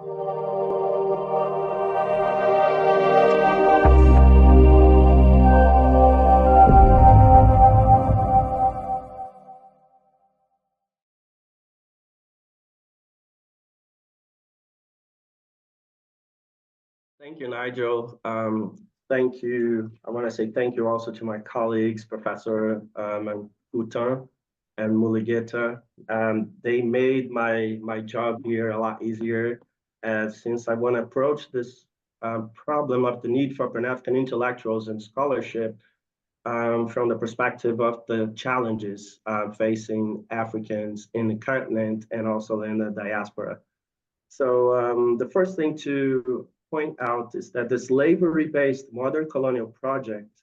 Thank you, Nigel. Thank you. I want to say thank you also to my colleagues, Professor Mankutan and Muligeta. They made my job here a lot easier, since I want to approach this problem of the need for Pan-African intellectuals and scholarship from the perspective of the challenges facing Africans in the continent and also in the diaspora. So the first thing to point out is that the slavery-based modern colonial project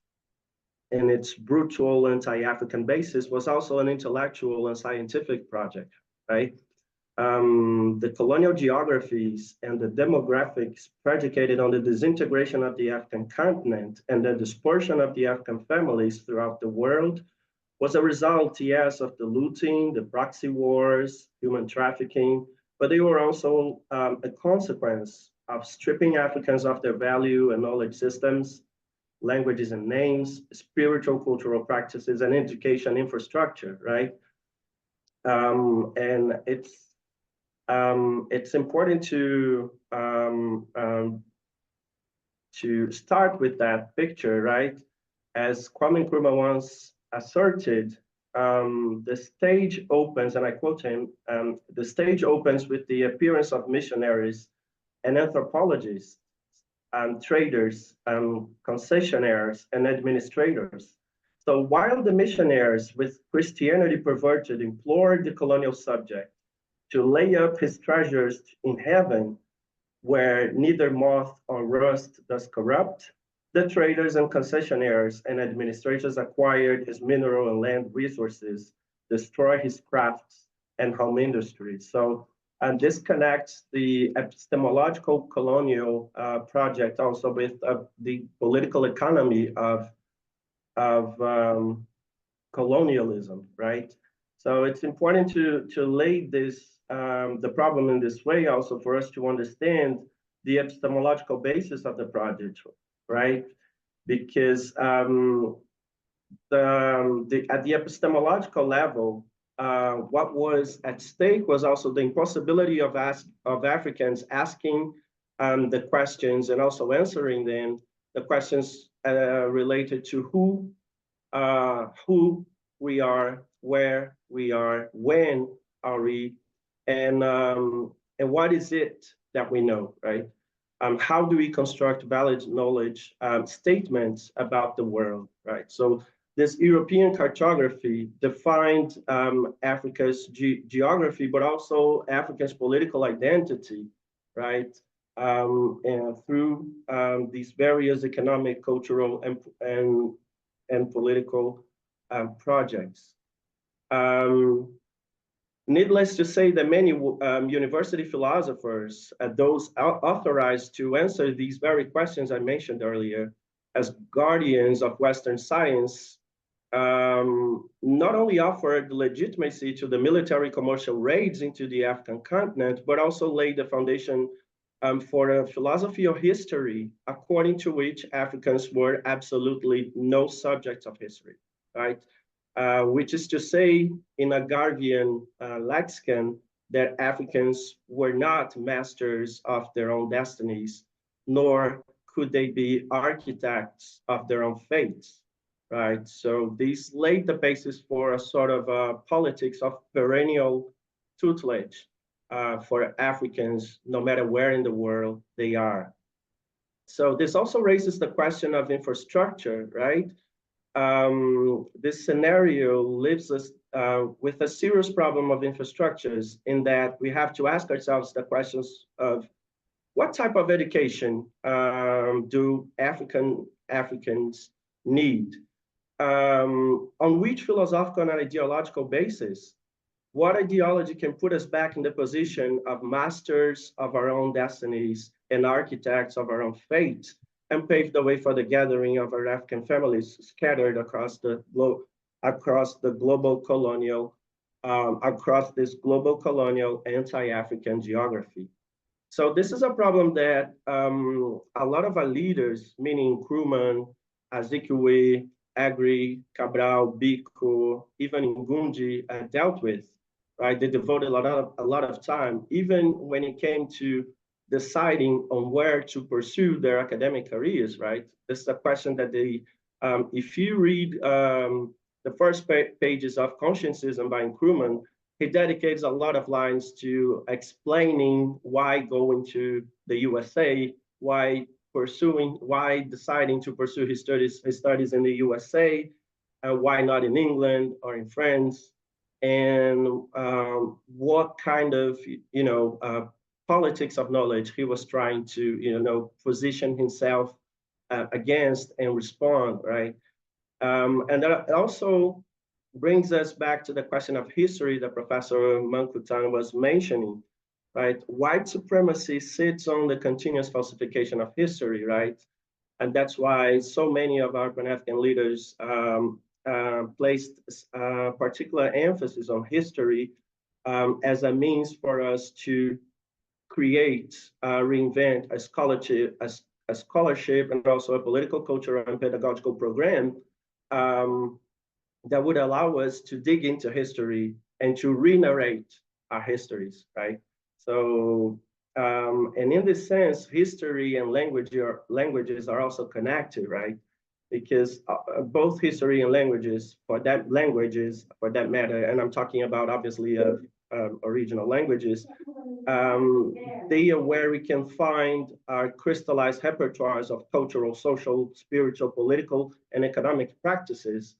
in its brutal anti-African basis was also an intellectual and scientific project, right? The colonial geographies and the demographics predicated on the disintegration of the African continent and the dispersion of the African families throughout the world was a result, yes, of the looting, the proxy wars, human trafficking, but they were also a consequence of stripping Africans of their value and knowledge systems, languages and names, spiritual cultural practices, and education infrastructure, right? And it's important to start with that picture, right? As Kwame Nkrumah once asserted, the stage opens, and I quote him, the stage opens with the appearance of missionaries and anthropologists, traders, concessionaires, and administrators. So while the missionaries with Christianity perverted implored the colonial subject to lay up his treasures in heaven, where neither moth or rust does corrupt, the traders and concessionaires and administrators acquired his mineral and land resources, destroy his crafts and home industries. So, and this connects the epistemological colonial project also with the political economy of colonialism, right? So it's important to lay this the problem in this way also for us to understand the epistemological basis of the project, right? Because at the epistemological level, what was at stake was also the impossibility of Africans asking the questions and also answering them, the questions related to who we are, where we are, when are we, and what is it that we know, right? How do we construct valid knowledge statements about the world, right? So this European cartography defined Africa's geography, but also Africa's political identity, right? And through these various economic, cultural, and political projects. Needless to say that many university philosophers, those authorized to answer these very questions I mentioned earlier, as guardians of Western science, not only offered legitimacy to the military commercial raids into the African continent, but also laid the foundation for a philosophy of history, according to which Africans were absolutely no subjects of history, right? Which is to say, in a Garvian lexicon, that Africans were not masters of their own destinies, nor could they be architects of their own fates, right? So these laid the basis for a sort of politics of perennial tutelage for Africans, no matter where in the world they are. So this also raises the question of infrastructure, right? This scenario leaves us with a serious problem of infrastructures in that we have to ask ourselves the questions of what type of education do Africans need? On which philosophical and ideological basis? What ideology can put us back in the position of masters of our own destinies and architects of our own fate, and pave the way for the gathering of our African families scattered across the global colonial, across this global colonial anti-African geography. So this is a problem that a lot of our leaders, meaning Nkrumah, Azikiwe, Agri, Cabral, Biko, even Ngugi, dealt with, right? They devoted a lot of time, even when it came to deciding on where to pursue their academic careers, right? This is a question that if you read the first pages of Conscientism by Nkrumah, he dedicates a lot of lines to explaining why going to the USA, why deciding to pursue his studies in the USA, why not in England or in France, and what kind of politics of knowledge he was trying to position himself against and respond, right? And that also brings us back to the question of history that Professor Mankutan was mentioning, right? White supremacy sits on the continuous falsification of history, right? And that's why so many of our Pan-African leaders placed particular emphasis on history as a means for us to create, reinvent a scholarship and also a political, cultural, and pedagogical program um, that would allow us to dig into history and to re-narrate our histories, right? So, and in this sense, history and languages are also connected, right? Because both history and languages for that matter, and I'm talking about obviously original languages, um, they are where we can find our crystallized repertoires of cultural, social, spiritual, political, and economic practices,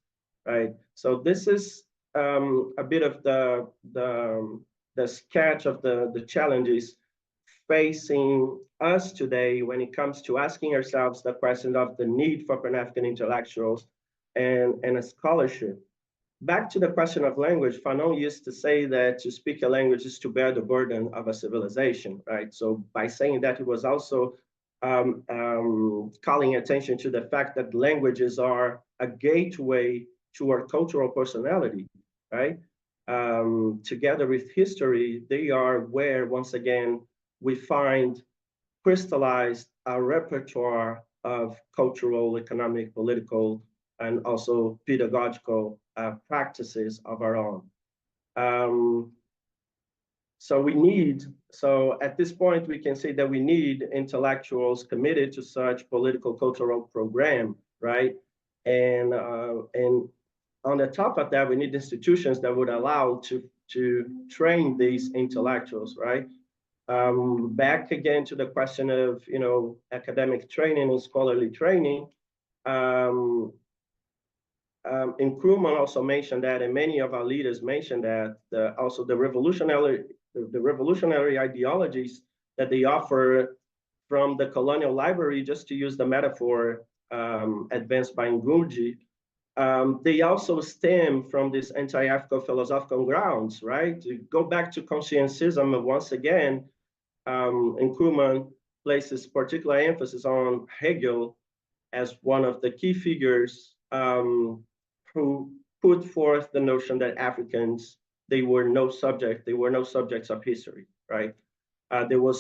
right? So this is a bit of the sketch of the challenges facing us today when it comes to asking ourselves the question of the need for Pan-African intellectuals and a scholarship. Back to the question of language, Fanon used to say that to speak a language is to bear the burden of a civilization, right? So by saying that, he was also calling attention to the fact that languages are a gateway to our cultural personality, right? Together with history, they are where, once again, we find crystallized a repertoire of cultural, economic, political, and also pedagogical practices of our own. Um, so at this point, we can say that we need intellectuals committed to such political cultural program, right? And on the top of that, we need institutions that would allow to train these intellectuals, right? Back again to the question of academic training and scholarly training. Um, Nkrumah also mentioned that, and many of our leaders mentioned that also the revolutionary ideologies that they offer from the colonial library, just to use the metaphor advanced by Ngugi, they also stem from this anti-African philosophical grounds, right? To go back to conscientism once again, Nkrumah places particular emphasis on Hegel as one of the key figures who put forth the notion that Africans, they were no subjects of history, right? They were,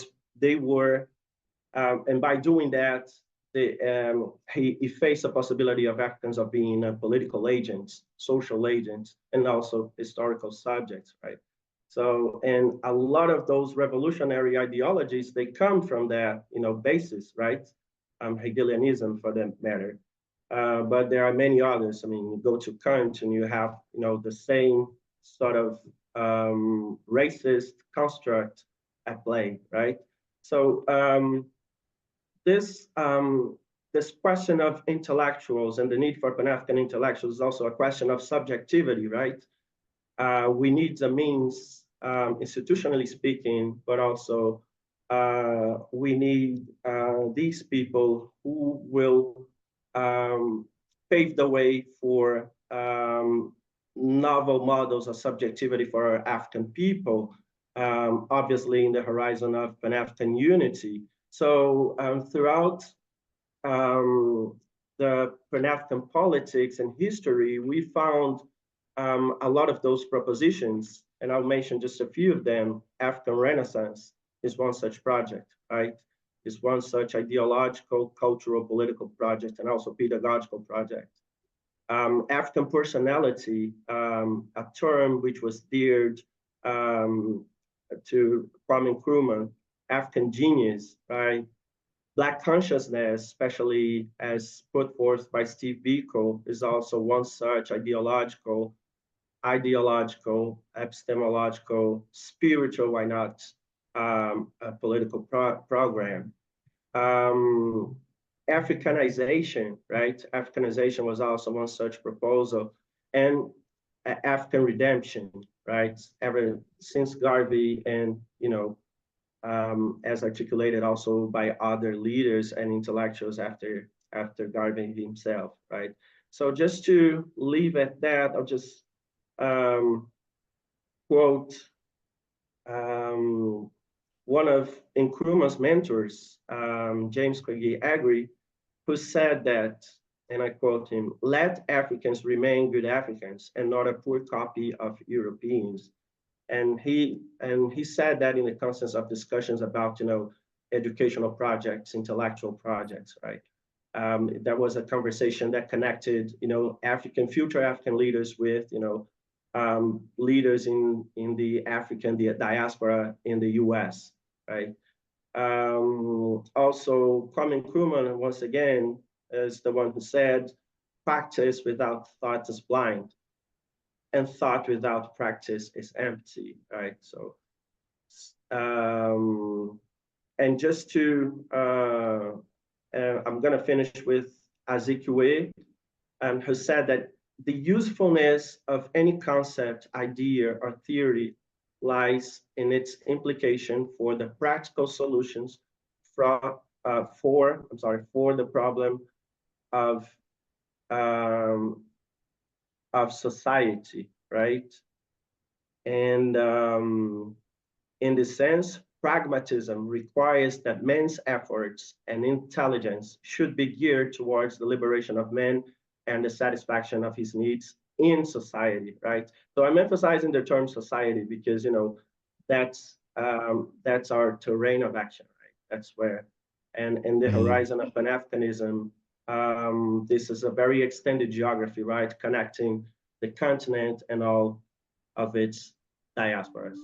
and by doing that, he faced the possibility of Africans of being political agents, social agents, and also historical subjects, right? So, and a lot of those revolutionary ideologies, they come from that, basis, right? Hegelianism for that matter. But there are many others. I mean, you go to Kant and you have, the same sort of racist construct at play, right? So this this question of intellectuals and the need for Pan-African intellectuals is also a question of subjectivity, right? We need the means, institutionally speaking, but also we need these people who will pave the way for novel models of subjectivity for our African people, obviously in the horizon of Pan-African unity. So throughout the Pan-African politics and history, we found a lot of those propositions, and I'll mention just a few of them: African Renaissance, is one such project, right? Is one such ideological, cultural, political project, and also pedagogical project. African personality, a term which was steered to Kwame Nkrumah, African genius, right? Black consciousness, especially as put forth by Steve Biko, is also one such ideological, epistemological, spiritual, why not, a political program. Um, Africanization, right? Africanization was also one such proposal, and African redemption, right? Ever since Garvey, and as articulated also by other leaders and intellectuals after Garvey himself, right? So just to leave at that, I'll just quote one of Nkrumah's mentors, James Kwegi Agri, who said that, and I quote him, "Let Africans remain good Africans and not a poor copy of Europeans." And he said that in the context of discussions about educational projects, intellectual projects, right? There was a conversation that connected future African leaders with leaders in the African diaspora in the U.S., right? Also, Kwame Nkrumah, once again, is the one who said, "Practice without thought is blind, and thought without practice is empty," right? So, and just to, I'm going to finish with Azikiwe, who said that the usefulness of any concept, idea, or theory lies in its implication for the practical solutions for the problem of society, right? And in this sense, pragmatism requires that men's efforts and intelligence should be geared towards the liberation of man and the satisfaction of his needs in society, right? So I'm emphasizing the term society because that's our terrain of action, right? That's where, and in the horizon of Pan Africanism, this is a very extended geography, right? Connecting the continent and all of its diasporas.